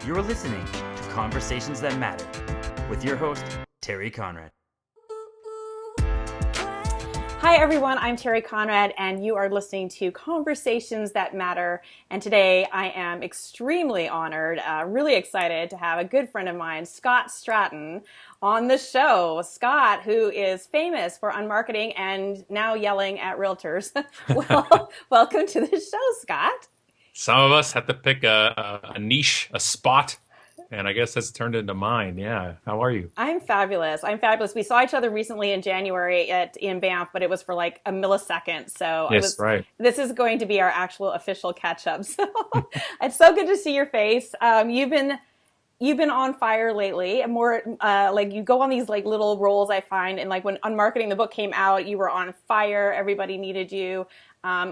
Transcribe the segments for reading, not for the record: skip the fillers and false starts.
You're listening to Conversations That Matter with your host, Terry Conrad. Hi everyone, I'm Terry Conrad and you are listening to Conversations That Matter. And today I am extremely honored, really excited to have a good friend of mine, Scott Stratten, on the show. Scott, who is famous for unmarketing and now yelling at realtors. Well, welcome to the show, Scott. Some of us have to pick a niche, a spot, and I guess that's turned into mine. Yeah. How are you? I'm fabulous. We saw each other recently in January in Banff, but it was for like a millisecond. So Yes, right. This is going to be our actual official catch up. So it's so good to see your face. You've been on fire lately, and more like you go on these like little roles I find, and like when Unmarketing the book came out, you were on fire. Everybody needed you.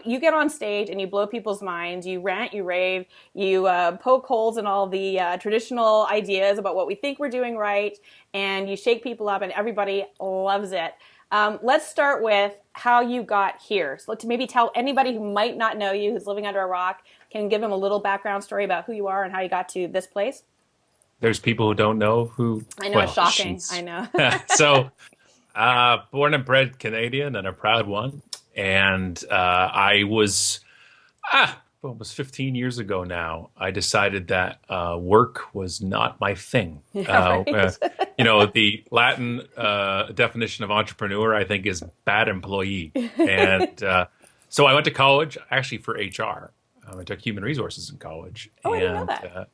You get on stage and you blow people's minds. You rant, you rave, you poke holes in all the traditional ideas about what we think we're doing right, and you shake people up, and everybody loves it. Let's start with how you got here. So to maybe tell anybody who might not know you, who's living under a rock, can give them a little background story about who you are and how you got to this place. There's people who don't know who. I know, it's shocking. I know. So, born and bred Canadian and a proud one. And I was, almost 15 years ago now, I decided that work was not my thing. Yeah, right. The Latin definition of entrepreneur, I think, is bad employee. And so I went to college actually for HR. I took human resources in college. Oh, I didn't know that.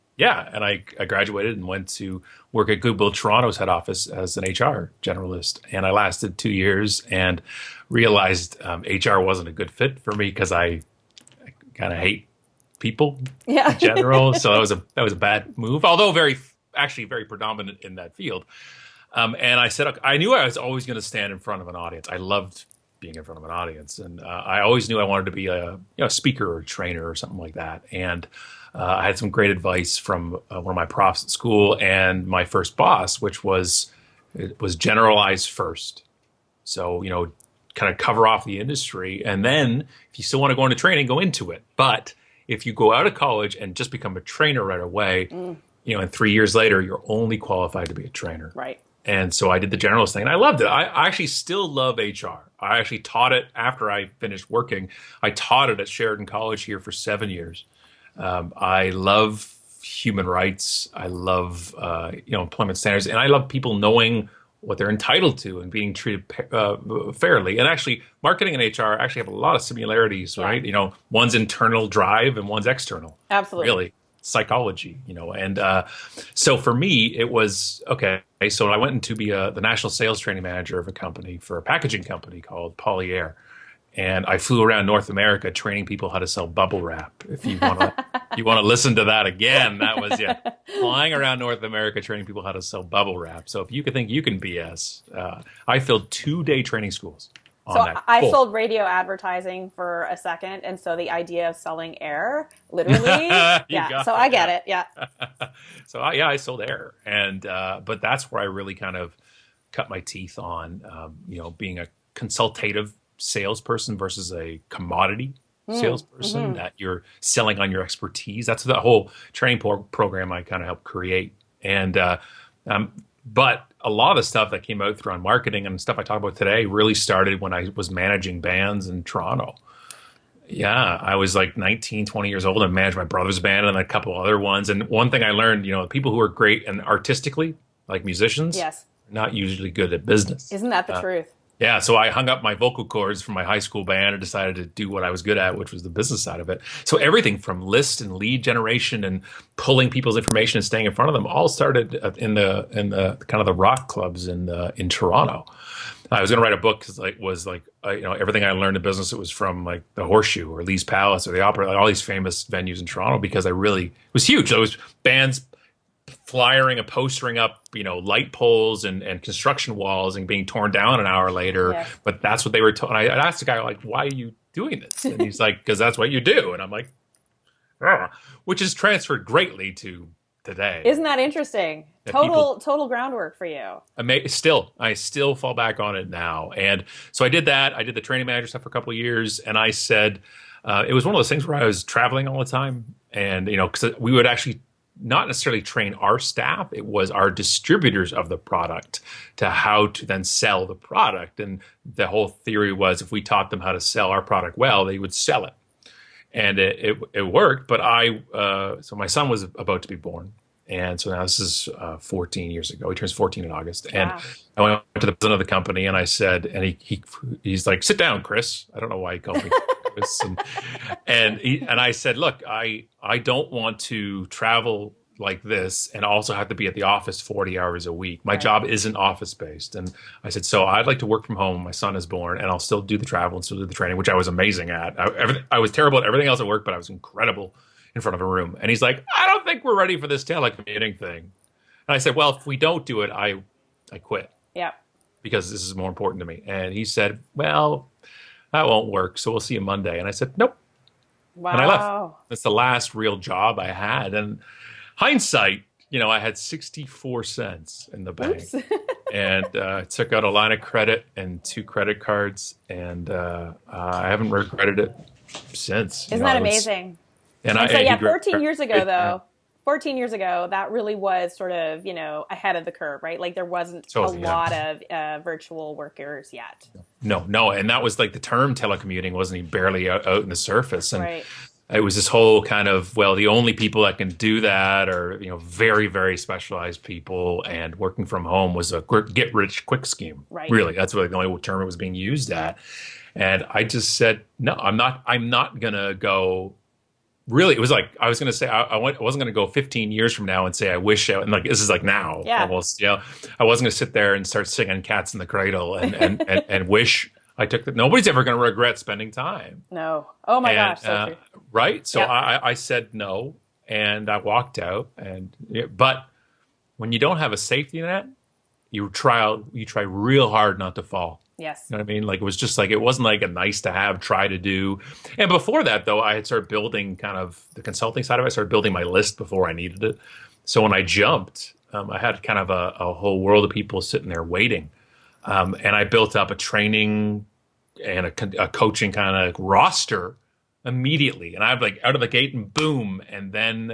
And I graduated and went to work at Goodwill Toronto's head office as an HR generalist. And I lasted 2 years and realized HR wasn't a good fit for me because I kind of hate people in general. So that was a bad move, although very predominant in that field. And I said, I knew I was always going to stand in front of an audience. I loved being in front of an audience. And I always knew I wanted to be a speaker or a trainer or something like that. And I had some great advice from one of my profs at school and my first boss, which was generalize first. So, kind of cover off the industry. And then if you still want to go into training, go into it. But if you go out of college and just become a trainer right away, and 3 years later, you're only qualified to be a trainer. Right. And so I did the generalist thing and I loved it. I actually still love HR. I actually taught it after I finished working. I taught it at Sheridan College here for 7 years. I love human rights. I love, employment standards, and I love people knowing what they're entitled to and being treated fairly. And actually, marketing and HR actually have a lot of similarities, right? One's internal drive and one's external. Absolutely. Really, psychology, And so for me, it was, okay, so I went in to be the national sales training manager of a company for a packaging company called Polyair. And I flew around North America training people how to sell bubble wrap. If you want to listen to that again, that was flying around North America training people how to sell bubble wrap. So if you could think you can BS, I filled 2-day training schools. I sold radio advertising for a second, and so the idea of selling air, literally, So I get it, yeah. So I sold air, and but that's where I really kind of cut my teeth on, being a consultative salesperson versus a commodity salesperson that you're selling on your expertise. That's the whole training program I kind of helped create. And but a lot of the stuff that came out through on marketing and stuff I talk about today really started when I was managing bands in Toronto. Yeah, I was like 19, 20 years old and managed my brother's band and a couple other ones. And one thing I learned, people who are great and artistically, like musicians, are not usually good at business. Isn't that the truth? Yeah, so I hung up my vocal cords from my high school band and decided to do what I was good at, which was the business side of it. So everything from list and lead generation and pulling people's information and staying in front of them all started in the kind of the rock clubs in Toronto. I was going to write a book because everything I learned in business, it was from like the Horseshoe or Lee's Palace or the Opera, like all these famous venues in Toronto, because it was huge. There was bands flyering and postering up, light poles and construction walls and being torn down an hour later. Yeah. But that's what they were told. I asked the guy, like, why are you doing this? And he's like, because that's what you do. And I'm like, which has transferred greatly to today. Isn't that interesting? Total groundwork for you. I still fall back on it now. And so I did that. I did the training manager stuff for a couple of years. And I said, it was one of those things where I was traveling all the time. And, because we would actually not necessarily train our staff. It was our distributors of the product to how to then sell the product. And the whole theory was if we taught them how to sell our product well, they would sell it. And it worked. But so my son was about to be born. And so now this is 14 years ago. He turns 14 in August. And Wow. I went to the president of the company and I said, and he's like, sit down, Chris. I don't know why he called me Chris. And I said, look, I don't want to travel like this and also have to be at the office 40 hours a week. My job isn't office based. And I said, so I'd like to work from home. My son is born and I'll still do the travel and still do the training, which I was amazing at. I was terrible at everything else at work, but I was incredible in front of a room. And he's like, I don't think we're ready for this telecommuting thing. And I said, well, if we don't do it, I quit. Yeah. Because this is more important to me. And he said, well, that won't work. So we'll see you Monday. And I said, nope. Wow. And I left. That's the last real job I had. And hindsight, I had 64 cents in the bank. And I took out a line of credit and 2 credit cards. And I haven't regretted it since. Isn't that amazing? And so, 14 years ago, though, 14 years ago, that really was sort of, ahead of the curve, right? Like there wasn't a lot of virtual workers yet. No. And that was like the term telecommuting wasn't even barely out in the surface. And it was this whole kind of, well, the only people that can do that are, very, very specialized people. And working from home was a get rich quick scheme. Right. Really, that's really the only term it was being used at. And I just said, no, I'm not going to go. Really, it was like I was going to say I wasn't going to go 15 years from now and say I wish and like this is like now almost. I wasn't going to sit there and start singing "Cats in the Cradle" and wish I took that. Nobody's ever going to regret spending time. No. Oh my gosh. So true. Right. So I said no, and I walked out. But when you don't have a safety net, you try real hard not to fall. Yes. You know what I mean? Like it was just like, it wasn't like a nice to have, try to do. And before that, though, I had started building kind of the consulting side of it. I started building my list before I needed it. So when I jumped, I had kind of a whole world of people sitting there waiting. And I built up a training and a coaching kind of roster immediately. And I was like out of the gate and boom. And then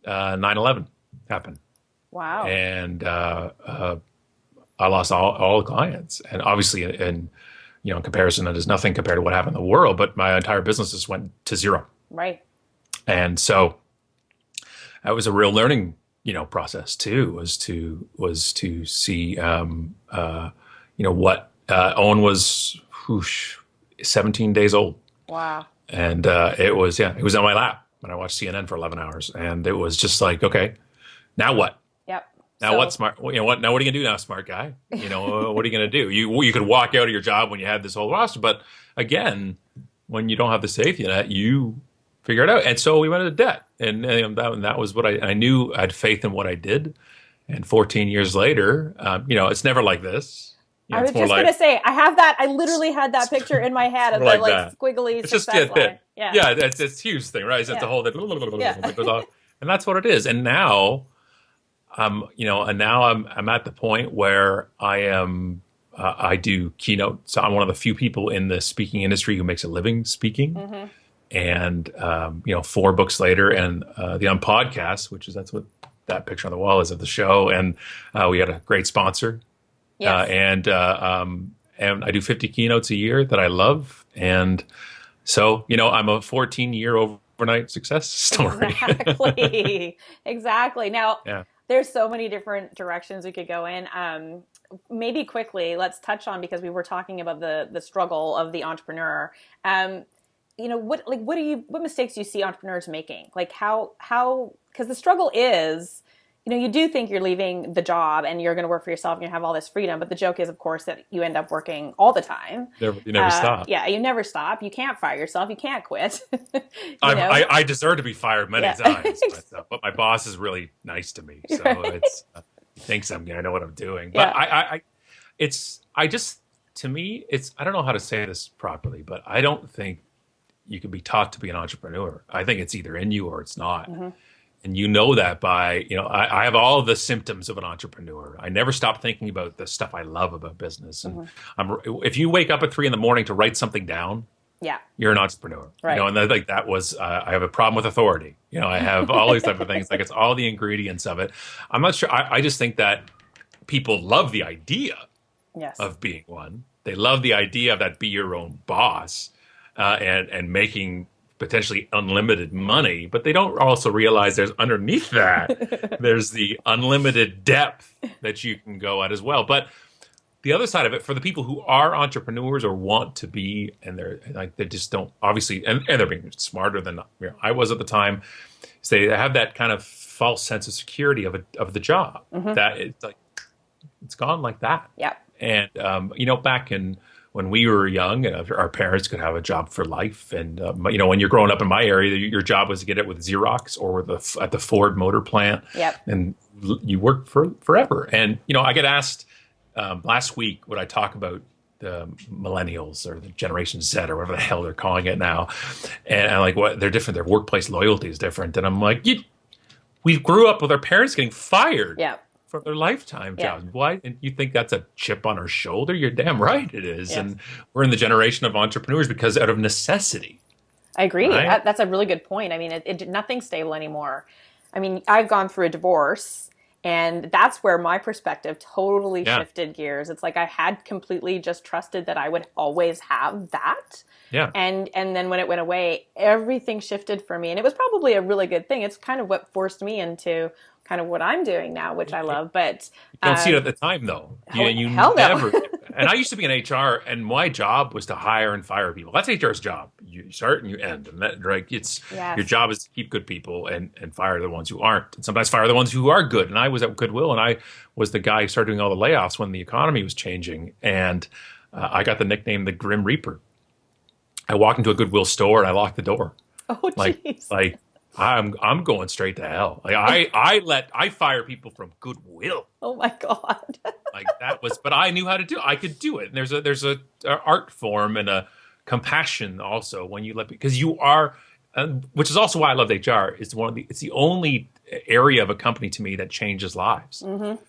9/11 happened. Wow. And I lost all the clients, and obviously, in comparison, it is nothing compared to what happened in the world. But my entire business just went to zero. Right. And so that was a real learning, process too. Was to see, what Owen was 17 days old. Wow. And it was on my lap when I watched CNN for 11 hours, and it was just like, okay, now what? Now what smart? Now what are you gonna do now, smart guy? What are you gonna do? You could walk out of your job when you had this whole roster, but again, when you don't have the safety net, you figure it out. And so we went into debt, and that was what I knew. I had faith in what I did, and 14 years later, it's never like this. I was just gonna say, I have that. I literally had that picture in my head of the squiggly success line. Yeah, that's a huge thing, right? It's a whole that goes off, and that's what it is. And now. And now I'm at the point where I do keynotes. So I'm one of the few people in the speaking industry who makes a living speaking. Mm-hmm. And 4 books later, and the unpodcast, that's what that picture on the wall is of the show. And we had a great sponsor. Yes. And I do 50 keynotes a year that I love. And so I'm a 14-year overnight success story. Exactly. Now. Yeah. There's so many different directions we could go in. Maybe quickly, let's touch on, because we were talking about the struggle of the entrepreneur. What mistakes do you see entrepreneurs making? Like how because the struggle is, you do think you're leaving the job and you're going to work for yourself and you have all this freedom. But the joke is, of course, that you end up working all the time. You never stop. Yeah, you never stop. You can't fire yourself. You can't quit. I deserve to be fired many times, but my boss is really nice to me. So he thinks I know what I'm doing. But I don't know how to say this properly, but I don't think you can be taught to be an entrepreneur. I think it's either in you or it's not. Mm-hmm. And that by, I have all the symptoms of an entrepreneur. I never stop thinking about the stuff I love about business. And if you wake up at 3 a.m. to write something down, Yeah. you're an entrepreneur. Right. You know, and like that was, I have a problem with authority. You know, I have all these type of things. Like it's all the ingredients of it. I'm not sure. I just think that people love the idea Yes. of being one. They love the idea of that be your own boss, and making potentially unlimited money, but they don't also realize there's underneath that, there's the unlimited depth that you can go at as well. But the other side of it, for the people who are entrepreneurs or want to be, and they're like, they just don't obviously, and they're being smarter than I was at the time. So they have that kind of false sense of security of the job, that it's like, it's gone like that. Yeah. And, you know, back in when we were young, our parents could have a job for life. And, you know, when you're growing up in my area, your job was to get it with Xerox or at the Ford motor plant. Yep. And you worked for forever. And, you know, I get asked last week, would I talk about the millennials or the Generation Z or whatever the hell they're calling it now. And I'm like, what? They're different. Their workplace loyalty is different. And I'm like, we grew up with our parents getting fired. Yeah. From their lifetime jobs. Why? And you think that's a chip on our shoulder? You're damn right it is. Yes. And we're in the generation of entrepreneurs because out of necessity. I agree. Right? That's a really good point. I mean, nothing's stable anymore. I mean, I've gone through a divorce, and that's where my perspective totally shifted gears. It's like I had completely just trusted that I would always have that. Yeah. And then when it went away, everything shifted for me. And it was probably a really good thing. It's kind of what forced me into kind of what I'm doing now, which I love. But you don't see it at the time, though. You hell never. No. And I used to be in HR, and my job was to hire and fire people. That's HR's job. You start and you end, and that, like, it's your job is to keep good people and fire the ones who aren't, and sometimes fire the ones who are good. And I was at Goodwill, and I was the guy who started doing all the layoffs when the economy was changing, and I got the nickname the Grim Reaper. I walked into a Goodwill store and I locked the door. Oh, jeez. Like I'm going straight to hell. Like I fire people from Goodwill. Oh my God. Like that was, but I knew how to do it. I could do it. And there's a art form and a compassion also when you because you are, which is also why I love HR. It's the only area of a company to me that changes lives. Mm-hmm.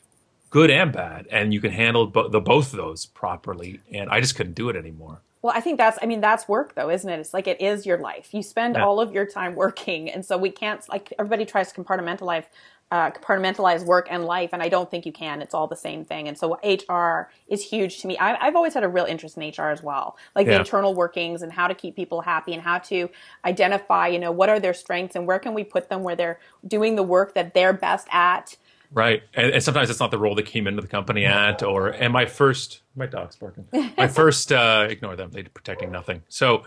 Good and bad. And you can handle both of those properly. And I just couldn't do it anymore. Well, I think that's work though, isn't it? It's like, it is your life. You spend all of your time working. And so we can't, like, everybody tries to compartmentalize work and life. And I don't think you can. It's all the same thing. And so HR is huge to me. I've always had a real interest in HR as well, like the internal workings and how to keep people happy and how to identify, what are their strengths and where can we put them where they're doing the work that they're best at. Right. And sometimes it's not the role they came into the company at, my dog's barking. My first, ignore them. They're protecting nothing. So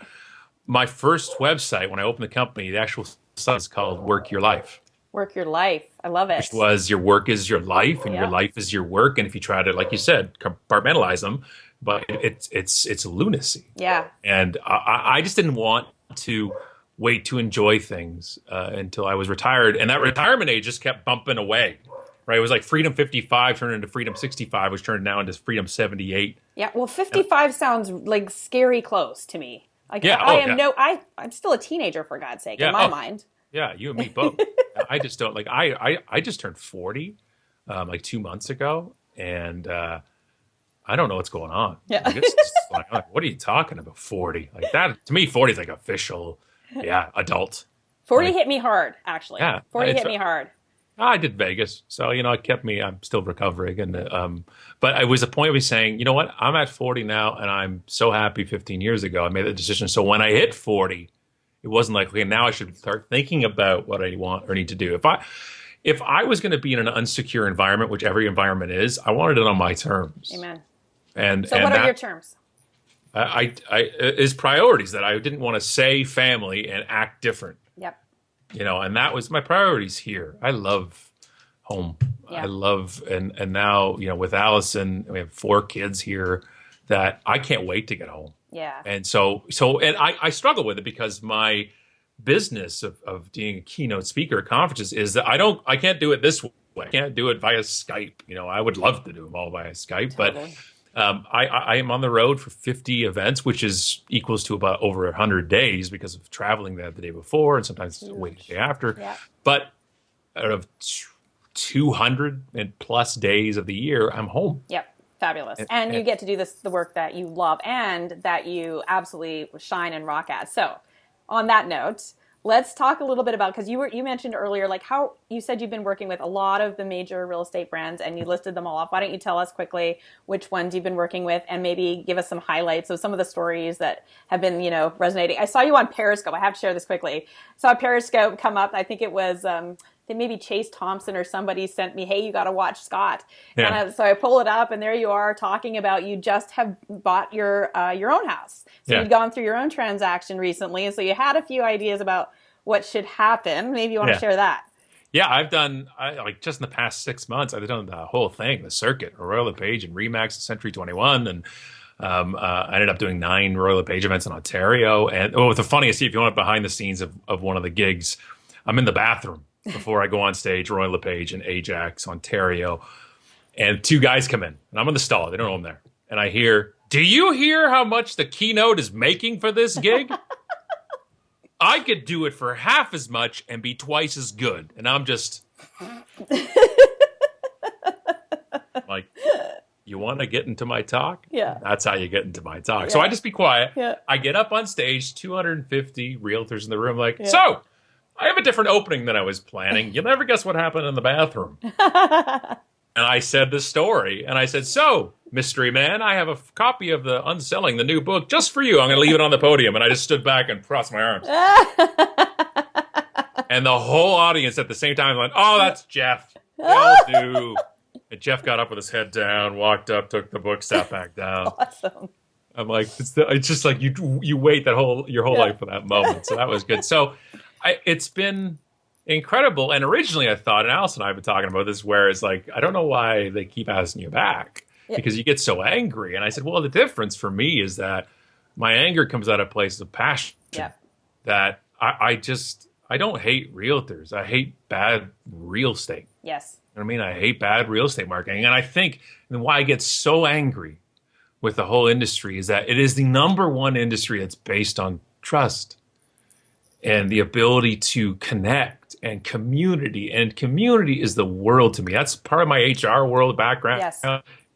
my first website, when I opened the company, the actual site is called Work Your Life. Work Your Life. I love it. Which was your work is your life and your life is your work. And if you try to, like you said, compartmentalize them, but it's lunacy. Yeah. And I just didn't want to wait to enjoy things until I was retired. And that retirement age just kept bumping away. Right, it was like Freedom 55 turned into Freedom 65, which turned now into Freedom 78. Yeah, well, 55 sounds like scary close to me. Like, I'm still a teenager, for God's sake, in my mind. Yeah, you and me both. I just don't like. I just turned 40, like 2 months ago, and I don't know what's going on. Yeah, like, it's just like, what are you talking about? 40, like that to me, 40 is like official, adult. 40 hit me hard, actually. Yeah, 40 hit me hard. I did Vegas, so it kept me. I'm still recovering, and but it was a point of me saying, you know what, I'm at 40 now, and I'm so happy. 15 years ago, I made that decision. So when I hit 40, it wasn't like, okay, now I should start thinking about what I want or need to do. If I was going to be in an unsecure environment, which every environment is, I wanted it on my terms. Amen. And so, what are your terms? I is priorities that I didn't want to say family and act different. Yep. And that was my priorities here. I love home. Yeah. I love, and now, with Allison, we have 4 kids here that I can't wait to get home. Yeah. And so I struggle with it because my business of being a keynote speaker at conferences is that I can't do it this way. I can't do it via Skype. I would love to do them all via Skype, totally. But I am on the road for 50 events, which equals to about over 100 days because of traveling the day before and sometimes waiting the day after. Yeah. But out of 200 and plus days of the year, I'm home. Yep. Fabulous. And you get to do the work that you love and that you absolutely shine and rock at. So on that note, let's talk a little bit about, because you mentioned earlier, like how you said you've been working with a lot of the major real estate brands and you listed them all off. Why don't you tell us quickly which ones you've been working with and maybe give us some highlights of some of the stories that have been, resonating. I saw you on Periscope. I have to share this quickly. Saw Periscope come up. I think it was, maybe Chase Thompson or somebody sent me, hey, you got to watch Scott. Yeah. And so I pull it up and there you are talking about you just have bought your own house. So you'd gone through your own transaction recently. And so you had a few ideas about what should happen. Maybe you want to share that. Yeah, I've done, just in the past 6 months, I've done the whole thing, the circuit, Royal LePage and Remax, Century 21. And I ended up doing 9 Royal LePage events in Ontario. And the funniest, if you want behind the scenes of one of the gigs, I'm in the bathroom before I go on stage, Royal LePage in Ajax, Ontario. And 2 guys come in, and I'm in the stall. They don't know I'm there. And I hear, do you hear how much the keynote is making for this gig? I could do it for half as much and be twice as good. And I'm just like, you want to get into my talk? Yeah. That's how you get into my talk. Yeah. So I just be quiet. Yeah. I get up on stage, 250 realtors in the room, like, so I have a different opening than I was planning. You'll never guess what happened in the bathroom. And I said this story, and I said, so, mystery man, I have a copy of the Unselling, the new book, just for you. I'm going to leave it on the podium. And I just stood back and crossed my arms. And the whole audience at the same time went, oh, that's Jeff. They'll do. And Jeff got up with his head down, walked up, took the book, sat back down. Awesome. I'm like, it's just like you wait your whole life for that moment. So that was good. So it's been incredible. And originally I thought, and Alice and I have been talking about this, where it's like, I don't know why they keep asking you back because you get so angry. And I said, well, the difference for me is that my anger comes out of places of passion that I don't hate realtors. I hate bad real estate. Yes. You know what I mean? I hate bad real estate marketing. And I think why I get so angry with the whole industry is that it is the number one industry that's based on trust and the ability to connect and community. And community is the world to me. That's part of my HR world background. Yes.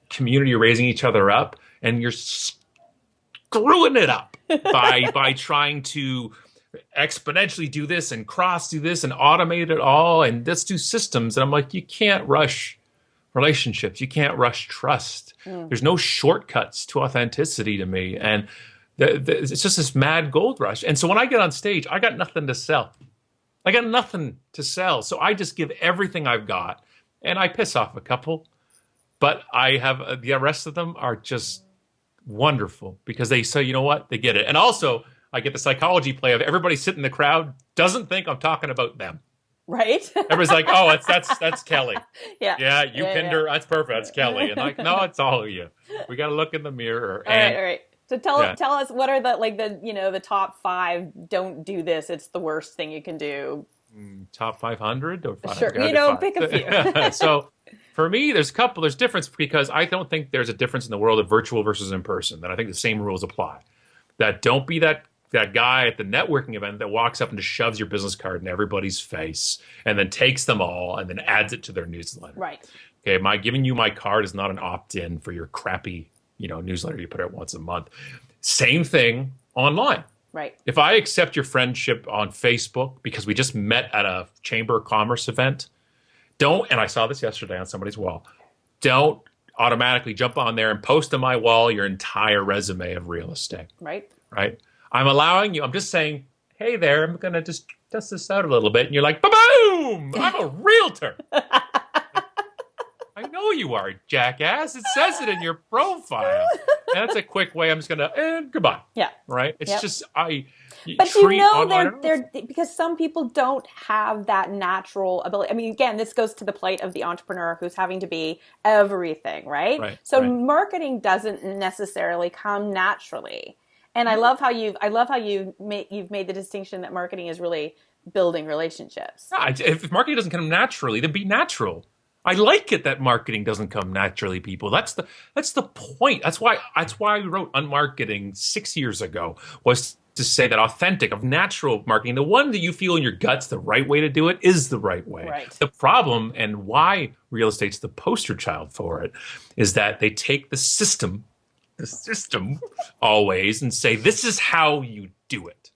Community, raising each other up, and you're screwing it up by trying to exponentially do this and do this and automate it all. And let's do systems. And I'm like, you can't rush relationships. You can't rush trust. There's no shortcuts to authenticity to me. And it's just this mad gold rush. And so when I get on stage, I got nothing to sell. I got nothing to sell. So I just give everything I've got, and I piss off a couple, but I have the rest of them are just wonderful because they say, you know what, they get it. And also I get the psychology play of everybody sitting in the crowd doesn't think I'm talking about them. Right. Everybody's like, oh, that's Kelly. Yeah. You pinned her. That's perfect. That's Kelly. And like, no, it's all of you. We got to look in the mirror. All right. So tell us, what are the top 5, don't do this, it's the worst thing you can do. Top 500 or 500? Sure, pick a few. So for me, there's difference because I don't think there's a difference in the world of virtual versus in person. That I think the same rules apply. That don't be that guy at the networking event that walks up and just shoves your business card in everybody's face and then takes them all and then adds it to their newsletter. Right. Okay, my giving you my card is not an opt-in for your crappy newsletter you put out once a month. Same thing online. Right. If I accept your friendship on Facebook because we just met at a Chamber of Commerce event, and I saw this yesterday on somebody's wall, don't automatically jump on there and post on my wall your entire resume of real estate. Right. Right. I'm just saying, hey there, I'm going to just test this out a little bit. And you're like, ba-boom, I'm a realtor. I know you are, jackass. It says it in your profile. And that's a quick way. I'm just going to, goodbye. Yeah. Right? It's just, but they're because some people don't have that natural ability. I mean, again, this goes to the plight of the entrepreneur who's having to be everything, right? So marketing doesn't necessarily come naturally. And I love how you've made the distinction that marketing is really building relationships. Yeah, if marketing doesn't come naturally, then be natural. I like it that marketing doesn't come naturally, people. That's the point. That's why I wrote Unmarketing 6 years ago, was to say that authentic, of natural marketing, the one that you feel in your guts the right way to do it is the right way. Right. The problem, and why real estate's the poster child for it, is that they take the system always, and say, this is how you do it.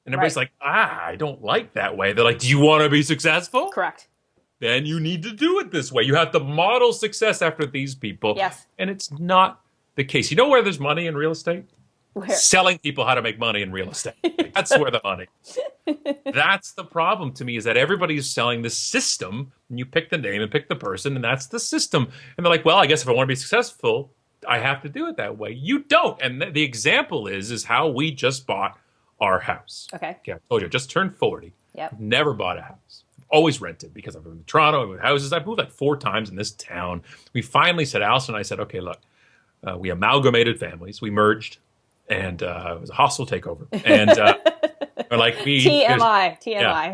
And everybody's like, I don't like that way. They're like, do you want to be successful? Correct. Then you need to do it this way. You have to model success after these people. Yes. And it's not the case. You know where there's money in real estate? Where? Selling people how to make money in real estate. That's where the money. That's the problem to me, is that everybody's selling the system, and you pick the name and pick the person, and that's the system. And they're like, well, I guess if I want to be successful, I have to do it that way. You don't. And the example is how we just bought our house. Okay. I told you, I just turned 40. Yep. Never bought a house. Always rented, because I've moved to Toronto, I've moved houses. I've moved like 4 times in this town. We finally said, Allison and I said, okay, look, we amalgamated families. We merged, and it was a hostile takeover. And we're like, TMI. Yeah,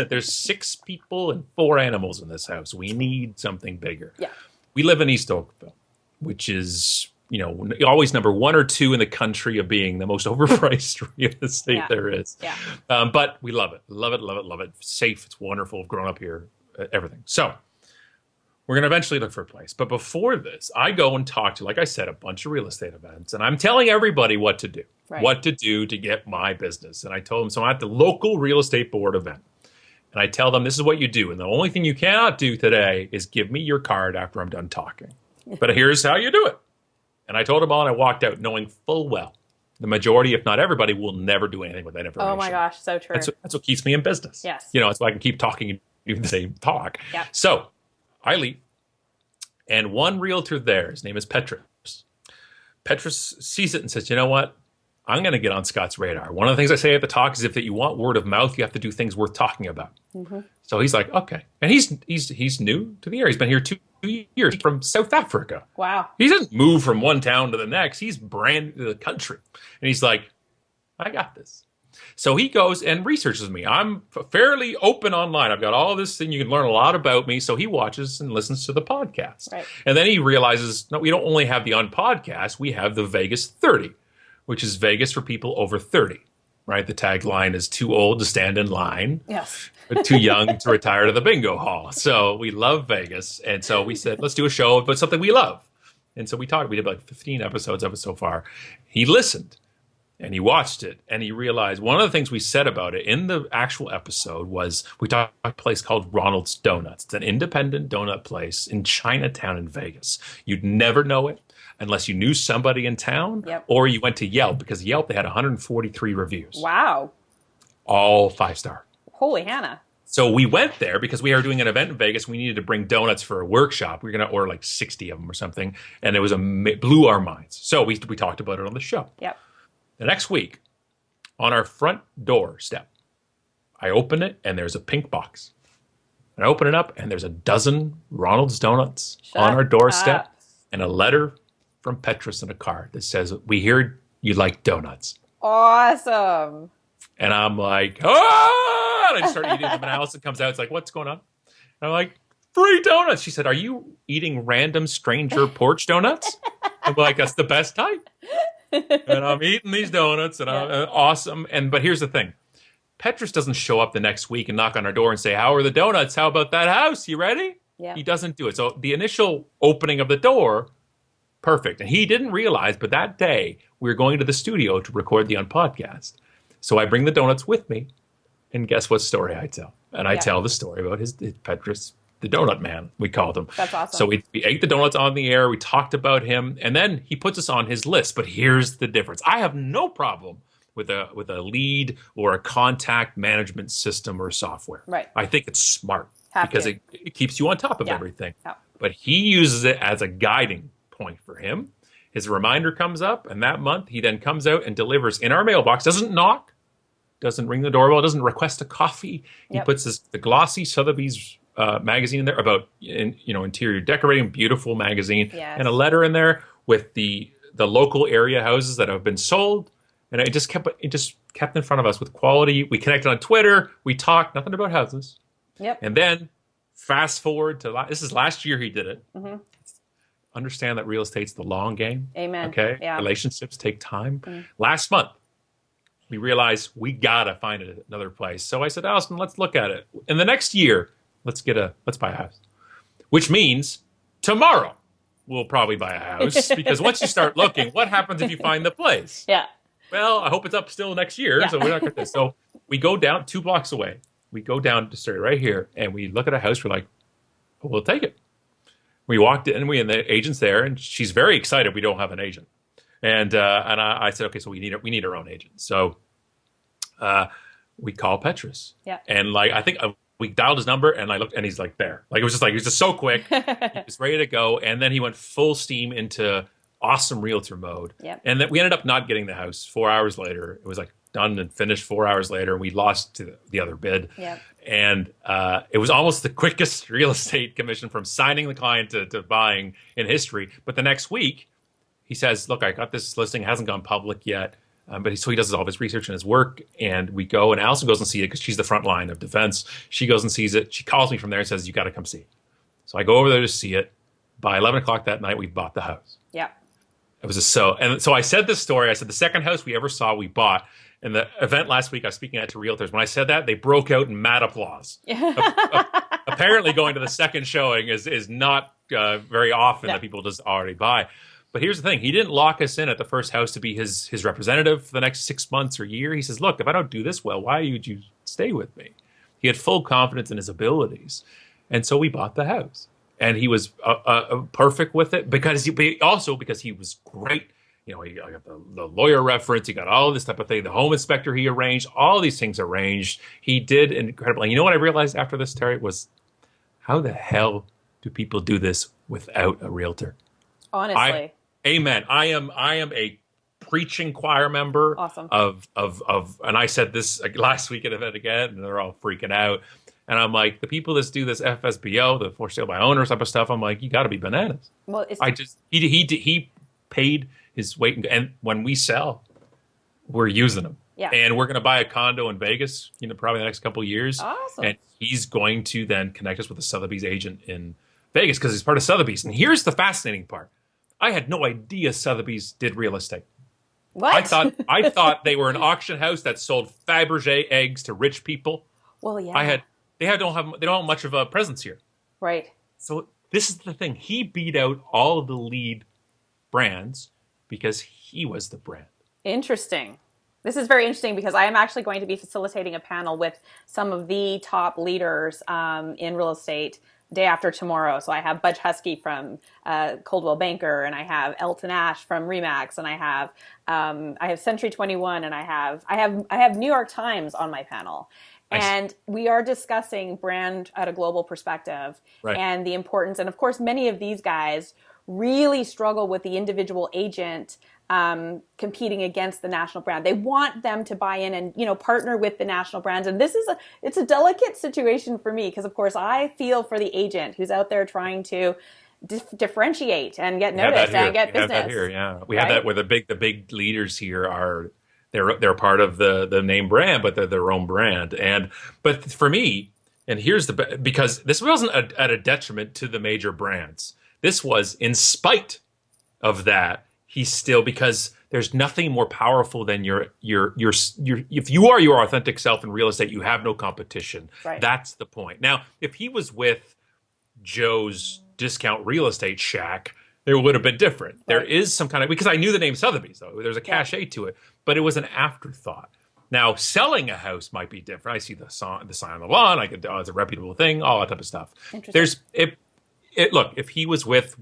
there's 6 people and 4 animals in this house. We need something bigger. Yeah. We live in East Oakville, which is, always number 1 or 2 in the country of being the most overpriced real estate there is. Yeah. But we love it. Love it, love it, love it. Safe. It's wonderful. I've grown up here, everything. So we're going to eventually look for a place. But before this, I go and talk to, like I said, a bunch of real estate events. And I'm telling everybody what to do, what to do to get my business. And I told them, so I'm at the local real estate board event. And I tell them, this is what you do. And the only thing you cannot do today is give me your card after I'm done talking. But here's how you do it. And I told them all, and I walked out knowing full well the majority, if not everybody, will never do anything with that information. Oh my gosh, so true. That's what keeps me in business. Yes. That's why I can keep talking and do the same talk. Yep. So I leave, and one realtor there, his name is Petrus. Petrus sees it and says, you know what? I'm going to get on Scott's radar. One of the things I say at the talk is if that you want word of mouth, you have to do things worth talking about. Mm-hmm. So he's like, okay. And he's new to the area. He's been here 2 years from South Africa. Wow. He doesn't move from one town to the next. He's brand new to the country. And he's like, I got this. So he goes and researches me. I'm fairly open online. I've got all this thing. You can learn a lot about me. So he watches and listens to the podcast. Right. And then he realizes, no, we don't only have the unpodcast. We have the Vegas 30, which is Vegas for people over 30, right? The tagline is too old to stand in line. Yes. But too young to retire to the bingo hall. So we love Vegas. And so we said, let's do a show about something we love. And so we talked. We did like 15 episodes of it so far. He listened and he watched it. And he realized one of the things we said about it in the actual episode was we talked about a place called Ronald's Donuts. It's an independent donut place in Chinatown in Vegas. You'd never know it unless you knew somebody in town or you went to Yelp, because Yelp, they had 143 reviews. Wow. All 5-star. Holy Hannah. So we went there because we were doing an event in Vegas. We needed to bring donuts for a workshop. We were going to order like 60 of them or something. And it blew our minds. So we talked about it on the show. Yep. The next week, on our front door step, I open it and there's a pink box. And I open it up and there's a dozen Ronald's Donuts on our doorstep and a letter from Petrus and a card that says, we hear you like donuts. Awesome. And I'm like, ah! And I just start eating them. And Allison comes out. It's like, what's going on? And I'm like, free donuts. She said, are you eating random stranger porch donuts? I'm like, that's the best type. And I'm eating these donuts and I'm awesome. But here's the thing. Petrus doesn't show up the next week and knock on our door and say, how are the donuts? How about that house? You ready? Yeah. He doesn't do it. So the initial opening of the door, perfect. And he didn't realize, but that day we were going to the studio to record the unpodcast. So I bring the donuts with me, and guess what story I tell? And I tell the story about his Petrus, the donut man, we called him. That's awesome. So we ate the donuts on the air. We talked about him, and then he puts us on his list. But here's the difference. I have no problem with a lead or a contact management system or software. Right. I think it's smart because it keeps you on top of everything. Yeah. But he uses it as a guiding point for him. His reminder comes up, and that month he then comes out and delivers in our mailbox, doesn't knock, doesn't ring the doorbell, doesn't request a coffee. He puts the glossy Sotheby's magazine in there about interior decorating, beautiful magazine, and a letter in there with the local area houses that have been sold. And it just kept in front of us with quality. We connected on Twitter. We talked nothing about houses. Yep. And then fast forward to this is last year he did it. Mm-hmm. Understand that real estate's the long game. Amen. Okay. Yeah. Relationships take time. Mm. Last month, we realized we got to find another place. So I said, Allison, let's look at it. In the next year, let's buy a house. Which means tomorrow we'll probably buy a house because once you start looking, what happens if you find the place? Yeah. Well, I hope it's up still next year. Yeah. So we're not going to. So we go down 2 blocks away. We go down to straight right here and we look at a house. We're like, well, we'll take it. We walked in and the agent's there and she's very excited we don't have an agent. And I said, okay, so we need our own agent. So we call Petrus. Yeah. And like, I think we dialed his number and I looked and he's like there. Like, it was just so quick. He was ready to go. And then he went full steam into awesome realtor mode. Yep. And then we ended up not getting the house 4 hours later. It was like done and finished 4 hours later. And we lost to the other bid. Yep. And it was almost the quickest real estate commission from signing the client to buying in history. But the next week, he says, look, I got this listing. It hasn't gone public yet. But he does all of his research and his work. And we go, and Allison goes and sees it because she's the front line of defense. She goes and sees it. She calls me from there and says, you got to come see it. So I go over there to see it. By 11 o'clock that night, we bought the house. Yeah. It was and so I said this story. I said, the second house we ever saw, we bought. In the event last week, I was speaking at to realtors. When I said that, they broke out in mad applause. Apparently going to the second showing is not very often that people just already buy. But here's the thing. He didn't lock us in at the first house to be his representative for the next 6 months or year. He says, look, if I don't do this well, why would you stay with me? He had full confidence in his abilities. And so we bought the house. And he was perfect with it because he was great. You know, he got the lawyer reference. He got all this type of thing. The home inspector he arranged. All these things arranged. He did incredible. And you know what I realized after this, Terry, was how the hell do people do this without a realtor? Honestly. Amen. I am a preaching choir member. Awesome. of and I said this last week at an event again, and they're all freaking out. And I'm like, the people that do this FSBO, the for sale by owner type of stuff, I'm like, you got to be bananas. Well, he paid his weight, and when we sell, we're using them. Yeah. And we're going to buy a condo in Vegas, probably the next couple of years. Awesome. And he's going to then connect us with a Sotheby's agent in Vegas because he's part of Sotheby's. And here's the fascinating part. I had no idea Sotheby's did real estate. What? I thought they were an auction house that sold Fabergé eggs to rich people. Well, yeah. They don't have much of a presence here. Right. So this is the thing. He beat out all of the lead brands because he was the brand. Interesting. This is very interesting because I am actually going to be facilitating a panel with some of the top leaders in real estate day after tomorrow. So I have Budge Husky from Coldwell Banker, and I have Elton Ash from Remax, and I have Century 21, and I have New York Times on my panel. Nice. And we are discussing brand at a global perspective, right, and the importance. And of course, many of these guys really struggle with the individual agent competing against the national brand. They want them to buy in and, partner with the national brands. And it's a delicate situation for me because, of course, I feel for the agent who's out there trying to differentiate and get noticed and get business. We have that here, yeah. We have that where the big leaders here are. They're part of the name brand, but they're their own brand. But for me, and here's because this wasn't at a detriment to the major brands. This was in spite of that. He's still, because there's nothing more powerful than your if you are your authentic self in real estate, you have no competition. Right. That's the point. Now, if he was with Joe's discount real estate shack, it would have been different. Right. There is some kind of, because I knew the name Sotheby's, though. There's a cachet to it, but it was an afterthought. Now, selling a house might be different. I see the sign on the lawn. I could, it's a reputable thing, all that type of stuff. Look, if he was with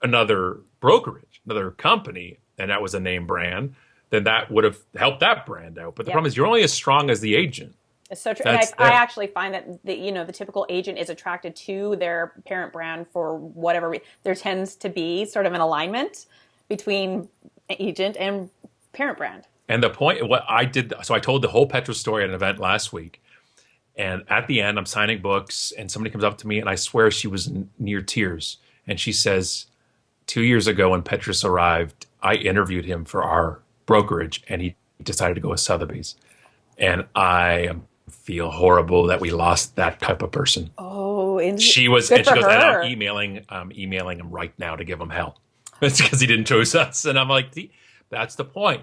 another brokerage, another company, and that was a name brand, then that would have helped that brand out. But the problem is you're only as strong as the agent. It's so true. And I actually find that the typical agent is attracted to their parent brand for whatever reason. There tends to be sort of an alignment between agent and parent brand. And the point, what I did, so I told the whole Petrus story at an event last week. And at the end, I'm signing books, and somebody comes up to me, and I swear she was near tears. And she says, 2 years ago when Petrus arrived, I interviewed him for our brokerage, and he decided to go with Sotheby's. And I feel horrible that we lost that type of person. Oh, she goes, and I'm emailing him right now to give him hell. It's because he didn't choose us. And I'm like, that's the point.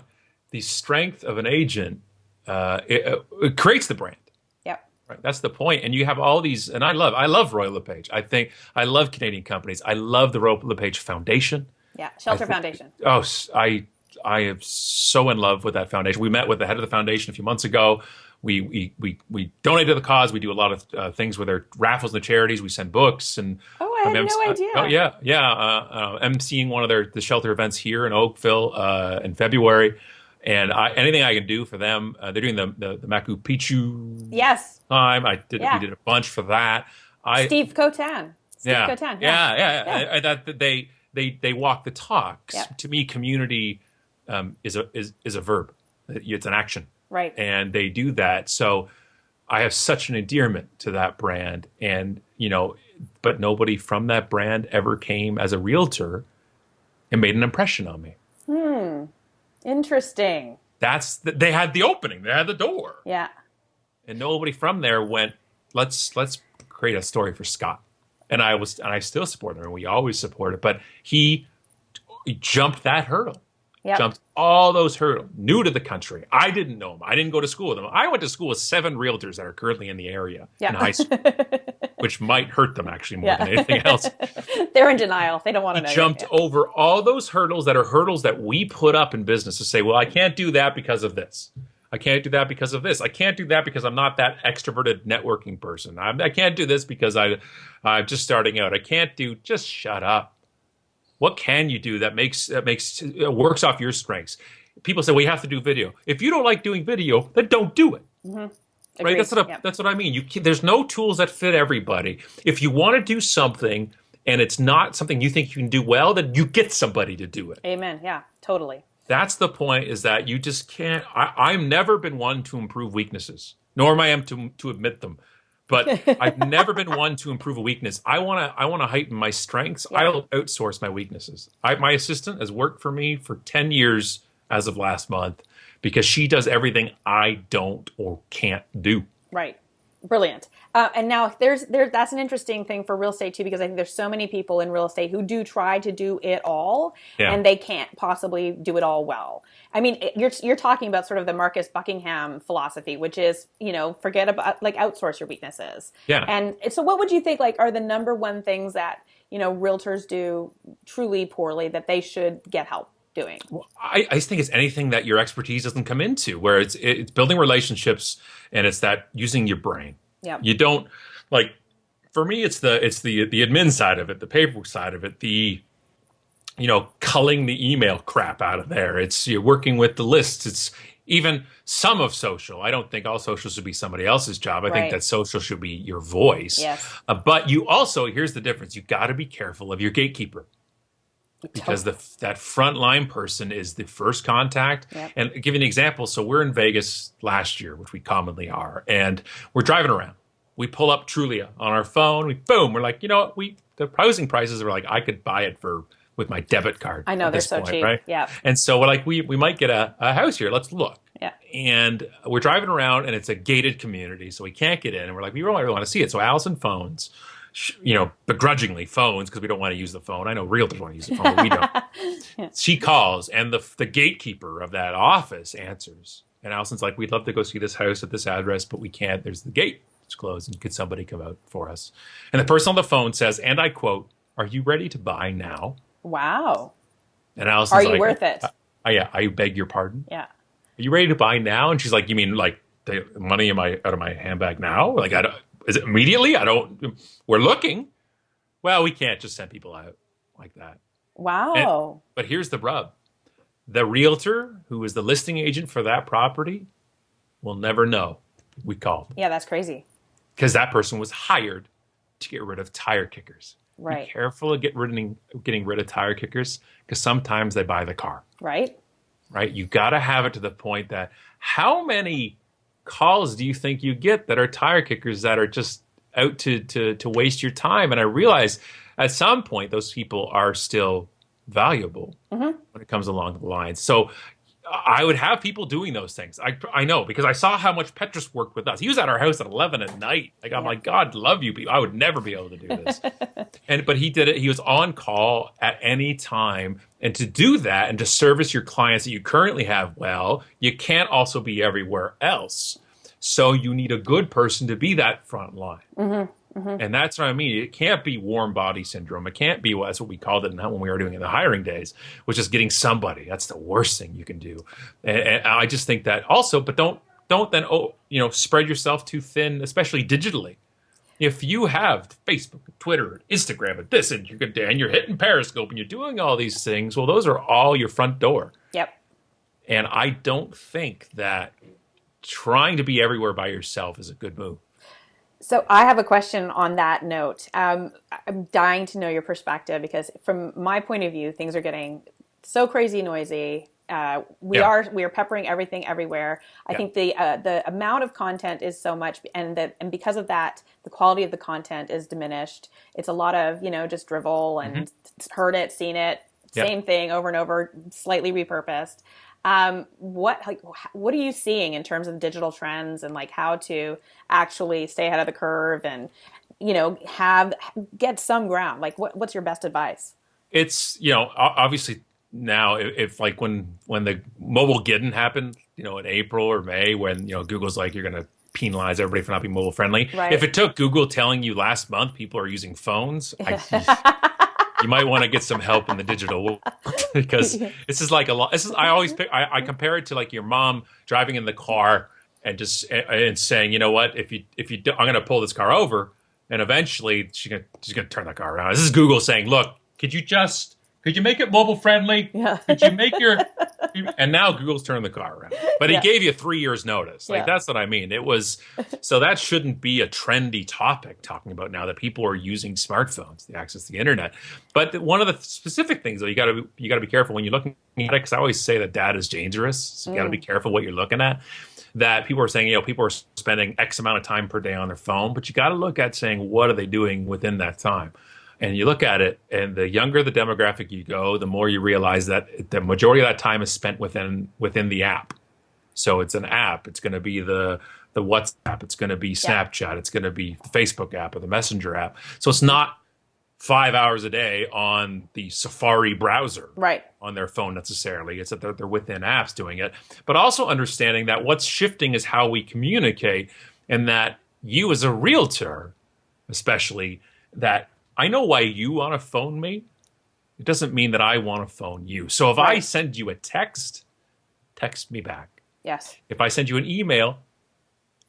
The strength of an agent it creates the brand. Yep. Right. That's the point. And you have all these, and I love Royal LePage. I love Canadian companies. I love the Royal LePage Foundation. Yeah. Shelter Foundation. Oh, I am so in love with that foundation. We met with the head of the foundation a few months ago. We donate to the cause. We do a lot of things with their raffles and the charities. We send books and. Oh, I had no idea. Oh yeah. emceeing one of the shelter events here in Oakville in February, and anything I can do for them. They're doing the Machu Picchu. Yes. Time we did a bunch for that. Steve Cotan. Cotan. Yeah. That they walk the talk. Yep. To me, community is a verb. It's an action. Right. And they do that. So I have such an endearment to that brand. And, but nobody from that brand ever came as a realtor and made an impression on me. Interesting. They had the opening. They had the door. Yeah. And nobody from there went, let's create a story for Scott. And I still support him, and we always support it. But he jumped that hurdle. Yep. Jumped all those hurdles. New to the country. I didn't know him. I didn't go to school with him. I went to school with 7 realtors that are currently in the area in high school, which might hurt them actually more than anything else. They're in denial. They don't want to know. He jumped over all those hurdles that are hurdles that we put up in business to say, well, I can't do that because of this. I can't do that because of this. I can't do that because I'm not that extroverted networking person. I can't do this because I'm just starting out. I can't do, just shut up. What can you do that works off your strengths? People say, well, you have to do video. If you don't like doing video, then don't do it. Mm-hmm. Right? That's what I mean. There's no tools that fit everybody. If you want to do something and it's not something you think you can do well, then you get somebody to do it. Amen. Yeah, totally. That's the point, is that you just can't. I've never been one to improve weaknesses, nor am I to admit them. But I've never been one to improve a weakness. I want to heighten my strengths. Yeah. I'll outsource my weaknesses. My assistant has worked for me for 10 years as of last month because she does everything I don't or can't do. Right. Brilliant. And now that's an interesting thing for real estate too, because I think there's so many people in real estate who do try to do it all, and they can't possibly do it all well. I mean, you're talking about sort of the Marcus Buckingham philosophy, which is, forget about, outsource your weaknesses. Yeah. And so what would you think, are the number one things that, realtors do truly poorly that they should get help doing? Well, I think it's anything that your expertise doesn't come into, where it's building relationships, and it's that using your brain. Yeah. You don't, for me, it's the admin side of it, the paperwork side of it, the culling the email crap out of there. It's you're working with the lists. It's even some of social. I don't think all social should be somebody else's job. I think that social should be your voice. Yes. But you also, here's the difference. You got to be careful of your gatekeeper. Because that frontline person is the first contact. Yep. And I'll give you an example. So we're in Vegas last year, which we commonly are, and we're driving around. We pull up Trulia on our phone. We're like, the housing prices are like, I could buy it with my debit card. I know, they're so cheap. Right? Yeah. And so we're like, we might get a house here. Let's look. Yeah. And we're driving around, and it's a gated community, so we can't get in. And we're like, we really want to see it. So Allison phones. Begrudgingly phones because we don't want to use the phone. I know realtors want to use the phone, but we don't. Yeah. She calls, and the gatekeeper of that office answers. And Allison's like, we'd love to go see this house at this address, but we can't. There's the gate. It's closed. And could somebody come out for us? And the person on the phone says, and I quote, "Are you ready to buy now?" Wow. And Allison's like, are you worth it? Yeah, I beg your pardon? Yeah. Are you ready to buy now? And she's like, you mean the money out of my handbag now? Is it immediately? We're looking. Well, we can't just send people out like that. Wow. But here's the rub. The realtor who is the listing agent for that property will never know we called. Yeah, that's crazy. Because that person was hired to get rid of tire kickers. Right. Be careful of getting rid of tire kickers, because sometimes they buy the car. Right. Right? You got to have it to the point that how many calls do you think you get that are tire kickers that are just out to waste your time? And I realize at some point those people are still valuable when it comes along the lines. So I would have people doing those things. I know, because I saw how much Petrus worked with us. He was at our house at 11 at night. Like, I'm like, God love you people. I would never be able to do this. But he did it. He was on call at any time. And to do that and to service your clients that you currently have well, you can't also be everywhere else. So you need a good person to be that front line. Mm-hmm. Mm-hmm. And that's what I mean. It can't be warm body syndrome. It can't be, well, that's what we called it when we were doing it in the hiring days, which is getting somebody. That's the worst thing you can do. And I just think that also, but don't then, spread yourself too thin, especially digitally. If you have Facebook, Twitter, Instagram, and this, and you're hitting Periscope and you're doing all these things, well, those are all your front door. Yep. And I don't think that trying to be everywhere by yourself is a good move. So I have a question on that note. I'm dying to know your perspective, because from my point of view, things are getting so crazy noisy. We are peppering everything everywhere. I think the amount of content is so much, and because of that, the quality of the content is diminished. It's a lot of just drivel and heard it, seen it, same thing over and over, slightly repurposed. What are you seeing in terms of digital trends and like how to actually stay ahead of the curve and, get some ground? Like what's your best advice? It's, obviously now if like when the mobile Giddin happened, in April or May, when, Google's like, you're going to penalize everybody for not being mobile friendly. Right. If it took Google telling you last month people are using phones, you might want to get some help in the digital world, because this is like a lot. I compare it to like your mom driving in the car and saying, you know what, if you do, I'm going to pull this car over, and eventually she's going to turn the car around. This is Google saying, look, could you make it mobile friendly? Yeah. Could you make and now Google's turning the car around. But he gave you 3 years notice. Like, that's what I mean. So that shouldn't be a trendy topic talking about now that people are using smartphones to access the internet. But one of the specific things that you got to be careful when you're looking at it, because I always say that data is dangerous. So you got to be careful what you're looking at. That people are saying, people are spending X amount of time per day on their phone, but you got to look at saying, what are they doing within that time? And you look at it, and the younger the demographic you go, the more you realize that the majority of that time is spent within the app. So it's an app. It's going to be the WhatsApp. It's going to be Snapchat. It's going to be the Facebook app or the Messenger app. So it's not 5 hours a day on the Safari browser on their phone necessarily. It's that they're within apps doing it. But also understanding that what's shifting is how we communicate, and that you as a realtor, especially, that I know why you want to phone me. It doesn't mean that I want to phone you. So if I send you a text me back. Yes. If I send you an email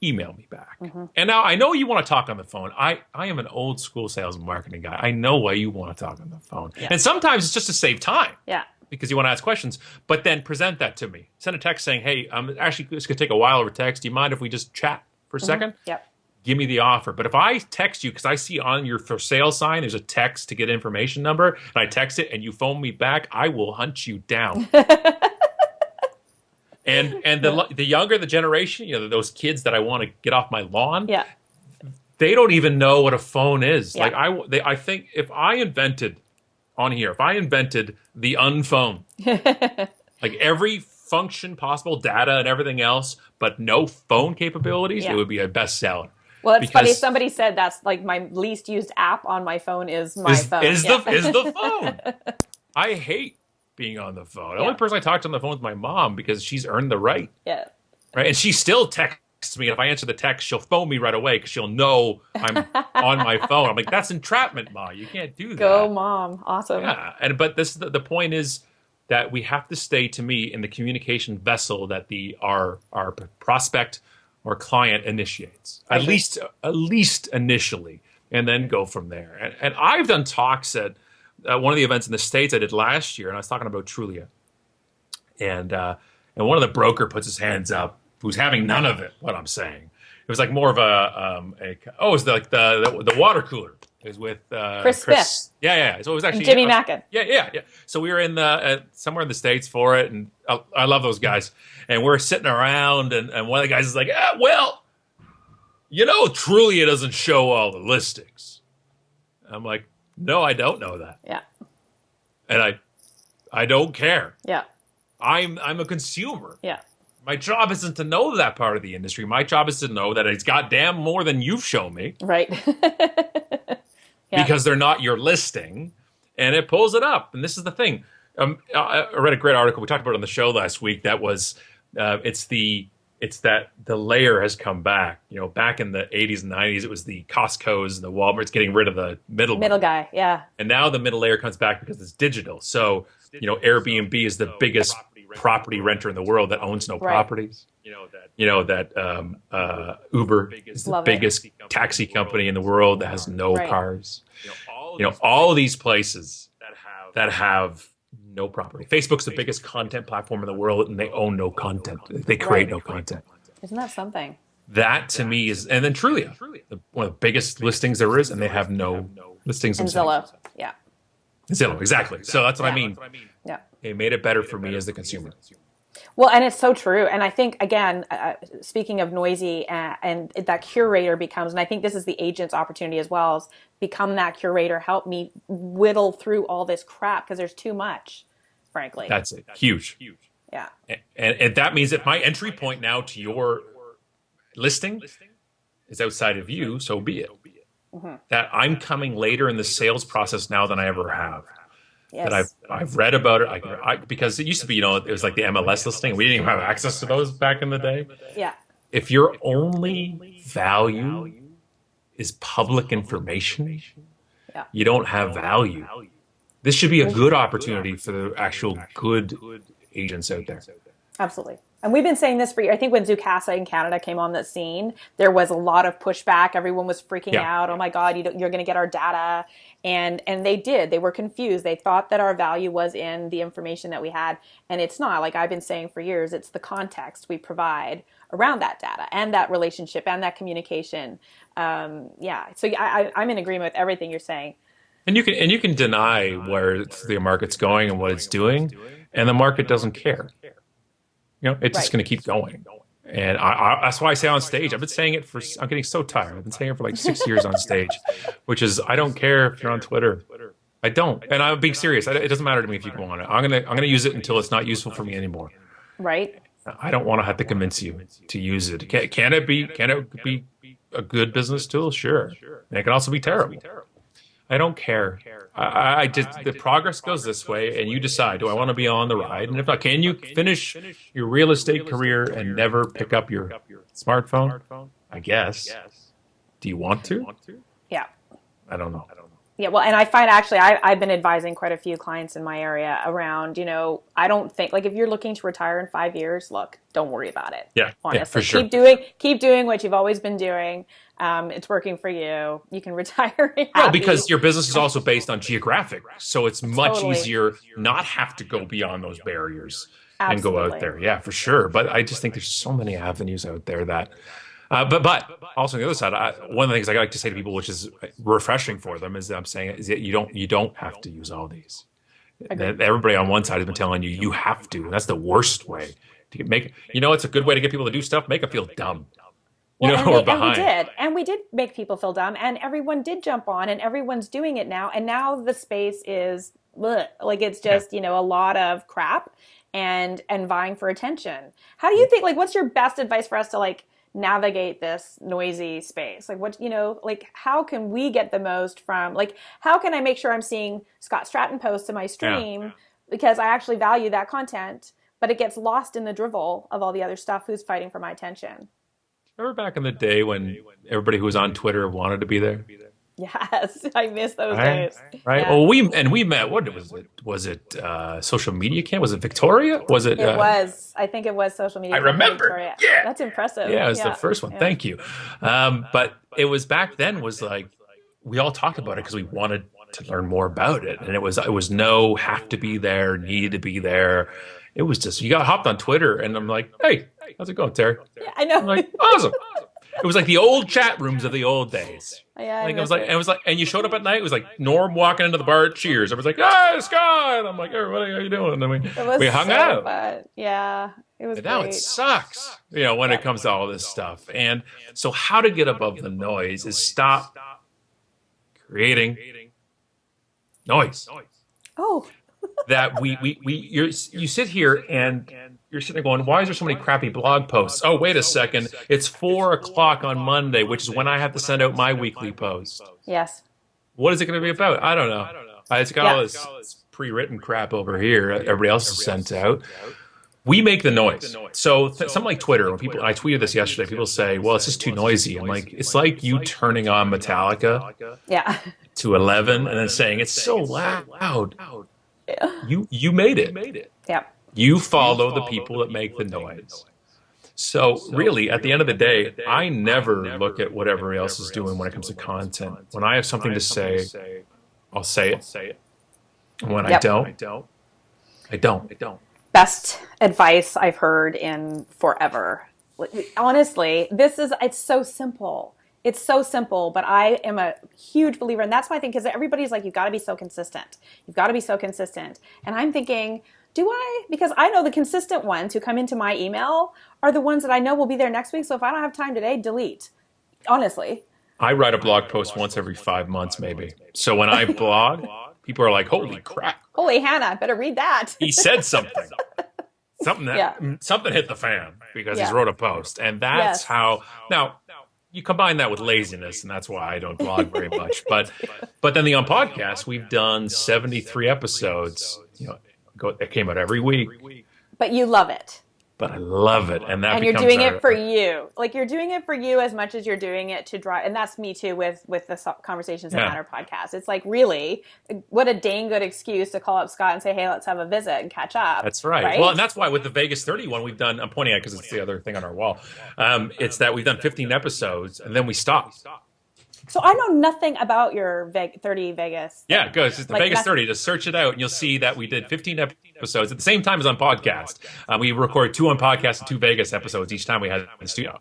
me back. Mm-hmm. And now I know you want to talk on the phone. I am an old school sales and marketing guy. I know why you want to talk on the phone. Yeah. And sometimes it's just to save time. Yeah. Because you want to ask questions. But then present that to me. Send a text saying, hey, actually, it's going to take a while over text. Do you mind if we just chat for a second? Yep. Give me the offer. But if I text you, because I see on your for sale sign, there's a text to get information number, and I text it and you phone me back, I will hunt you down. and the younger the generation, those kids that I want to get off my lawn, they don't even know what a phone is. Yeah. Like I think if I invented the unphone, like every function possible, data and everything else, but no phone capabilities, it would be a bestseller. Well, it's funny. Somebody said that's like my least used app on my phone is my phone. Is the phone. I hate being on the phone. The only person I talk to on the phone is my mom, because she's earned the right. Yeah. Right. And she still texts me. If I answer the text, she'll phone me right away because she'll know I'm on my phone. I'm like, that's entrapment, Ma. You can't do that. Go, Mom. Awesome. Yeah. But the point is that we have to stay, to me, in the communication vessel that our prospect or client initiates, at least initially, and then go from there. And I've done talks at one of the events in the States I did last year, and I was talking about Trulia. And one of the broker puts his hands up, who's having none of it, what I'm saying. It was like more of it was like the water cooler. It was with Chris Smith. Yeah. So it was actually and Jimmy Mackin. Yeah. So we were in somewhere in the States for it, and I love those guys. And we're sitting around, and one of the guys is like, Trulia doesn't show all the listings. I'm like, no, I don't know that. Yeah. And I don't care. Yeah. I'm a consumer. Yeah. My job isn't to know that part of the industry. My job is to know that it's goddamn more than you've shown me. Right. Because they're not your listing, and it pulls it up. And this is the thing. I read a great article we talked about on the show last week. That was it's that the layer has come back. You know, back in the 80s and 90s, it was the Costco's and the Walmart's getting rid of the middle guy. Yeah. And now the middle layer comes back because it's digital. So, you know, Airbnb is the biggest property renter in the world that owns no properties. You know that Uber is the biggest taxi company in the world that has no cars. You know, all of these places that have no property. Facebook's the biggest content platform in the world, and they own no content. They create no content. Isn't that something? That to me is, and then Trulia, one of the biggest listings there is, and they have no listings themselves. Zillow, yeah. Zillow, exactly. So that's what I mean. Yeah. It made it better for me as the consumer. Well, and it's so true. And I think, again, speaking of noisy, and that curator becomes, and I think this is the agent's opportunity as well, is become that curator, help me whittle through all this crap because there's too much, frankly. That's it. Huge. Yeah. And that means that my entry point now to your listing is outside of you, so be it. Mm-hmm. That I'm coming later in the sales process now than I ever have. Yes. That I've read about it, because it used to be, you know, it was like the MLS listing. We didn't even have access to those back in the day. Yeah. If your only value is public information, you don't have value. This should be a good opportunity for the actual good agents out there. Absolutely. And we've been saying this for years. I think when Zoocasa in Canada came on the scene, there was a lot of pushback. Everyone was freaking out. Oh my God, you're going to get our data. And they did. They were confused. They thought that our value was in the information that we had. And it's not. Like I've been saying for years, it's the context we provide around that data and that relationship and that communication. So I'm in agreement with everything you're saying. And you can deny where the market's going and what it's doing, and the market doesn't care. You know, it's just going to keep going. And that's why I say on stage, I'm getting so tired. I've been saying it for like 6 years on stage, which is, I don't care if you're on Twitter. I don't. And I'm being serious. It doesn't matter to me if you go on it. I'm going to use it until it's not useful for me anymore. Right. I don't want to have to convince you to use it. Can it be a good business tool? Sure. And it can also be terrible. I don't care. I just, the progress goes this way, and you decide, do I want to be on the ride? And if not, can you finish your real estate career and never pick up your smartphone? I guess. Do you want to? Yeah. I don't know. Yeah, well, and I find actually I've been advising quite a few clients in my area around, you know, I don't think, like if you're looking to retire in 5 years, look, don't worry about it. Yeah, honestly. Yeah, for sure. Keep doing what you've always been doing. It's working for you. You can retire happy. Well, because your business is also based on geographic, so it's much easier not have to go beyond those barriers and go out there. Yeah, for sure. But I just think there's so many avenues out there that. But also on the other side, one of the things I like to say to people, which is refreshing for them, is that I'm saying is that you don't have to use all these. Everybody on one side has been telling you have to. And that's the worst way to make. You know, it's a good way to get people to do stuff. Make them feel dumb. Or behind. And we did make people feel dumb, and everyone did jump on, and everyone's doing it now. And now the space is like it's just a lot of crap and vying for attention. How do you think? Like, what's your best advice for us to navigate this noisy space? Like how can we get the most from, how can I make sure I'm seeing Scott Stratten posts in my stream because I actually value that content, but it gets lost in the drivel of all the other stuff who's fighting for my attention? Remember back in the day when everybody who was on Twitter wanted to be there? Yes, I miss those days. Right. Yeah. Well, we met. What was it? Was it social media camp? Was it Victoria? Was it? It was. I think it was social media. I remember. Victoria. Yeah, that's impressive. Yeah, it was the first one. Yeah. Thank you. But it was back then. Was like we all talked about it because we wanted to learn more about it, and it was no have to be there, needed to be there. It was just you got hopped on Twitter, and I'm like, hey, how's it going, Terry? Yeah, I know. I'm like, awesome. It was like the old chat rooms of the old days. Yeah, it was like, and you showed up at night. It was like Norm walking into the bar. Cheers. I was like, "Hey, Scott!" I'm like, "Everybody, how you doing?" And we hung out. Fun. Yeah, it was. And now it sucks, when it comes to all this stuff. And so, how to get above the noise is stop creating noise. Oh, that you sit here and you're sitting there going, why is there so many crappy blog posts? Oh, wait a second. It's 4 o'clock on Monday, which is when I have to send out my weekly post. Yes. What is it going to be about? I don't know. It's got all this pre-written crap over here. Everybody else is sent out. We make the noise. So something like Twitter, when I tweeted this yesterday, people say, well, it's just too noisy. I'm like, it's like you turning on Metallica to 11 and then saying, it's so loud. Yeah. You made it. Yeah. You follow the people that make the noise. So really, at the end of the day, I never look at what everybody else is doing when it comes to content. When I have something to say, I'll say it. And when I don't, I don't. Best advice I've heard in forever. Honestly, it's so simple. It's so simple, but I am a huge believer. And that's why I think, because everybody's like, you've got to be so consistent. You've got to be so consistent. And I'm thinking, do I? Because I know the consistent ones who come into my email are the ones that I know will be there next week. So if I don't have time today, delete. Honestly. I write a blog post once every 5 months, maybe. So when I blog, people are like, holy crap. Holy Hannah, I better read that. He said something. Something hit the fan because he's wrote a post. And that's how, now, you combine that with laziness, and that's why I don't blog very much. But then the on podcast, we've done 73 episodes. It came out every week. But you love it. But I love it, and you're doing it for you. Like, you're doing it for you as much as you're doing it to drive. And that's me too with the Conversations That Matter podcast. It's like, really, what a dang good excuse to call up Scott and say, hey, let's have a visit and catch up. That's right. Well, and that's why with the Vegas 30 one we've done, I'm pointing at because it's the other thing on our wall. It's that we've done 15 episodes and then we stopped. So I know nothing about your 30 Vegas. Yeah, go. It's the Vegas 30. Just search it out, and you'll see that we did 15 episodes at the same time as on podcast. We recorded 2 on podcast and 2 Vegas episodes each time we had in the studio.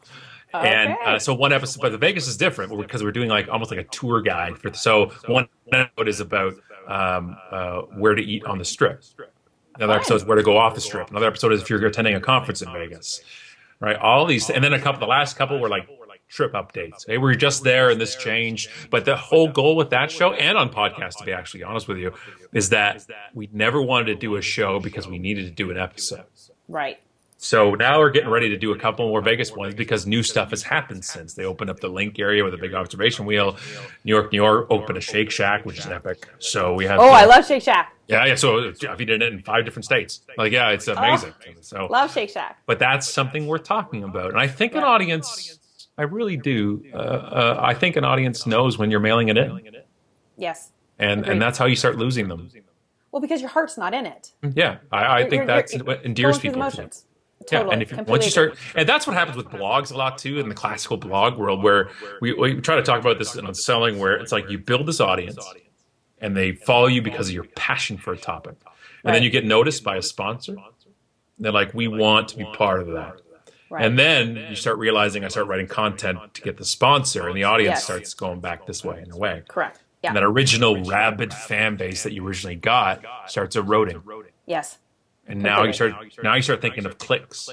Okay. And so one episode, but the Vegas is different because we're doing almost like a tour guide. So one episode is about where to eat on the Strip. Another episode is where to go off the Strip. Another episode is if you're attending a conference in Vegas. Right, all these, and then the last couple were like trip updates. Hey, we're just there and this changed. But the whole goal with that show and on podcast, to be actually honest with you, is that we never wanted to do a show because we needed to do an episode. Right. So now we're getting ready to do a couple more Vegas ones because new stuff has happened since. They opened up the link area with a big observation wheel. New York opened a Shake Shack, which is epic. So we have. I love Shake Shack. Yeah. So I've eaten it in 5 different states. It's amazing. So love Shake Shack. But that's something we're talking about, and I think an audience. I really do. I think an audience knows when you're mailing it in. Yes. And that's how you start losing them. Well, because your heart's not in it. Yeah, I think that's what endears people. Emotions. Totally. Yeah, and once you start, and that's what happens with blogs a lot too in the classical blog world, where we try to talk about this on selling, where it's like you build this audience, and they follow you because of your passion for a topic, and then you get noticed by a sponsor. And they're like, we want to be part of that. Right. And then you start realizing I start writing content to get the sponsor, and the audience starts going back this way in a way. Correct. Yeah. And that original rabid fan base that you originally got starts eroding. Yes. And now you start thinking of clicks,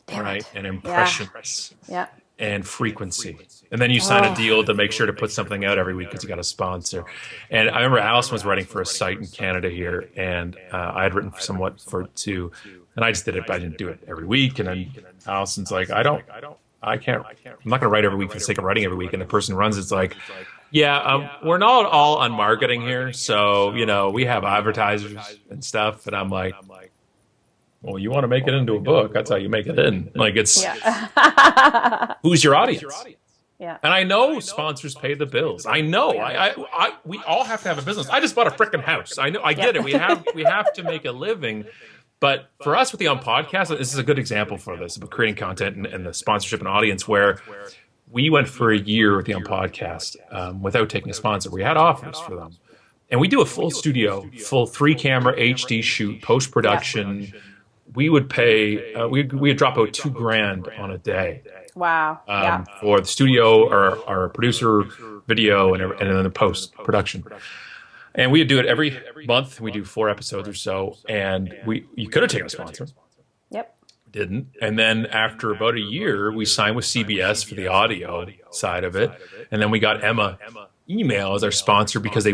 right? And impressions, and frequency. And then you sign a deal to make sure to put something out every week because you got a sponsor. And I remember Allison was writing for a site in Canada here, and I had written somewhat for it too. And I just did it, but I didn't do it every week. And then Allison's like, I'm not going to write every week for the sake of writing every week. And the person who runs it's like, we're not all on marketing here. So, we have advertisers and stuff. And I'm like, well, you want to make it into a book. That's how you make it in. Like who's your audience? Yeah. And I know sponsors pay the bills. I know. We all have to have a business. I just bought a freaking house. I know. I get it. We have to make a living. But for us with the On Podcast, this is a good example for this, about creating content and the sponsorship and audience, where we went for a year with the On Podcast without taking a sponsor. We had offers for them. And we do a full studio, full 3-camera HD shoot, post-production. We would pay, we'd drop out $2,000 on a day. Wow. For the studio, our producer, video, and then the post-production. And we would do it every month. We do 4 episodes or so. And you could have taken a sponsor. Yep. Didn't. And then after about a year, we signed with CBS for the audio side of it. And then we got Emma email as our sponsor because they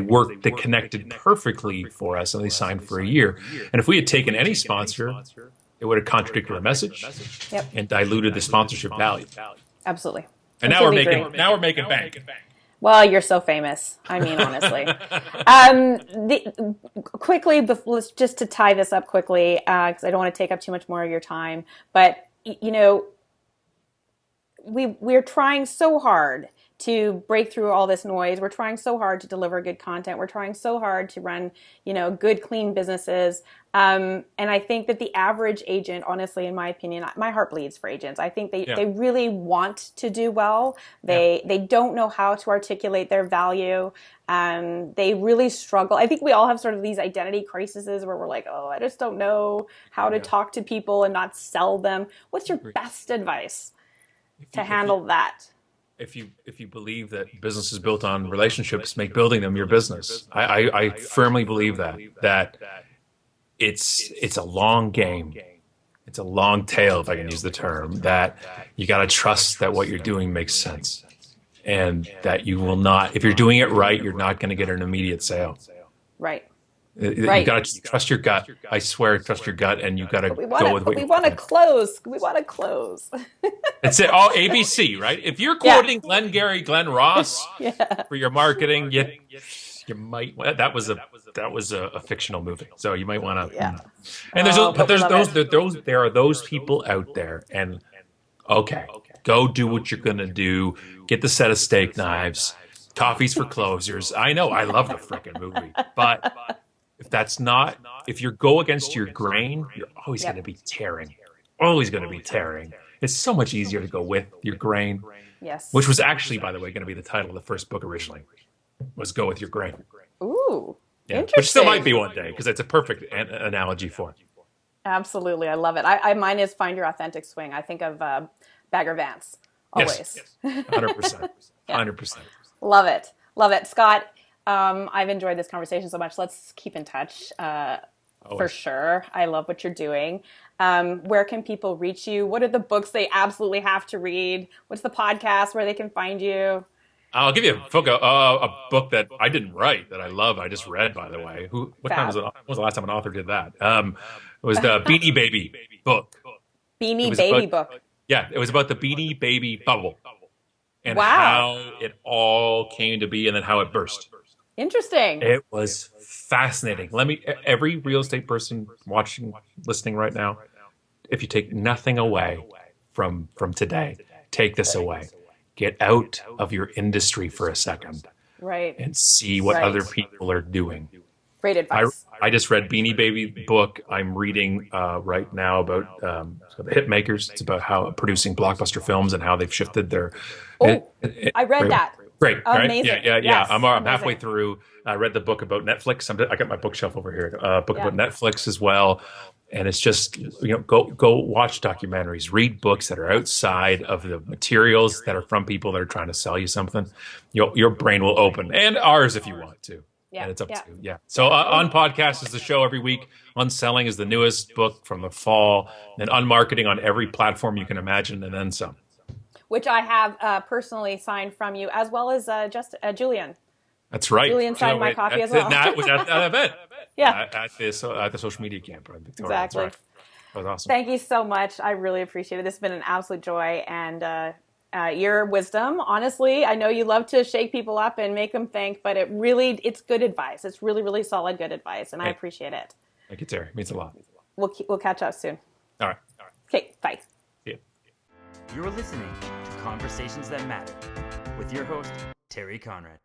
connected perfectly for us and they signed for a year. And if we had taken any sponsor, it would have contradicted our message and diluted the sponsorship value. Absolutely. And now we're making bank. Well, you're so famous. I mean, honestly. Quickly, let's just to tie this up quickly, because I don't want to take up too much more of your time. But we're trying so hard to break through all this noise. We're trying so hard to deliver good content. We're trying so hard to run, good, clean businesses. And I think that the average agent, honestly, in my opinion, my heart bleeds for agents. I think they really want to do well. They don't know how to articulate their value. They really struggle. I think we all have sort of these identity crises where we're like, oh, I just don't know how to talk to people and not sell them. What's your best advice to handle that? If you believe that business is built on relationships, make building them your business. I firmly believe that it's a long game. It's a long tail, if I can use the term, that you got to trust that what you're doing makes sense. And that you will not, if you're doing it right, you're not going to get an immediate sale. Right. You got to trust your gut. I swear, trust your gut, and you got to go with what we want to close. We want to close. That's it. All ABC, right? If you're quoting Glenn Ross for your marketing, you might. That was a fictional movie, so you might want to. Yeah. And there are those people out there, and go do what you're gonna do. Get the set of steak knives, coffees for closers. I know, I love the frickin' movie, but. If you go against your grain, you're always going to be tearing. Always going to be tearing. It's so much easier to go with your grain. Yes. Which was actually, by the way, going to be the title of the first book originally, was Go With Your Grain. Ooh, interesting. Which still might be one day, because it's a perfect analogy for it. Absolutely. I love it. Mine is Find Your Authentic Swing. I think of Bagger Vance. Always. Yes. 100%. 100%. Love it. Love it. Scott, I've enjoyed this conversation so much. Let's keep in touch for sure. I love what you're doing. Where can people reach you? What are the books they absolutely have to read? What's the podcast where they can find you? I'll give you a book that I didn't write that I love. I just read, by the way. What time was it? When was the last time an author did that? It was the Beanie Baby book. Beanie Baby book. Yeah, it was about the Beanie Baby bubble and how it all came to be, and then how it burst. Interesting. It was fascinating. Every real estate person listening right now, if you take nothing away from today, take this away. Get out of your industry for a second. Right. And see what other people are doing. Great advice. I just read Beanie Baby book. I'm reading right now about the hit makers. It's about how producing blockbuster films and how they've shifted their. I read that. Great, right? Amazing. Yeah. Yes, I'm halfway through. I read the book about Netflix. I got my bookshelf over here. Book about Netflix as well. And it's just, go watch documentaries, read books that are outside of the materials that are from people that are trying to sell you something. Your brain will open, and ours if you want to. Yeah. And it's up to you. Yeah. So On Podcast is the show every week. On Selling is the newest book from the fall. And On Marketing on every platform you can imagine, and then some. Which I have personally signed from you, as well as Julian. That's right. Julian signed my copy as well. That was at that event. Yeah. At the social media camp in Victoria. Exactly. Right. That was awesome. Thank you so much. I really appreciate it. This has been an absolute joy. And your wisdom, honestly, I know you love to shake people up and make them think, but it's good advice. It's really, really solid, good advice. And I appreciate it. Thank you, Terry. It means a lot. We'll catch up soon. All right. Okay, bye. See ya. You're listening to Conversations That Matter with your host, Terry Conrad.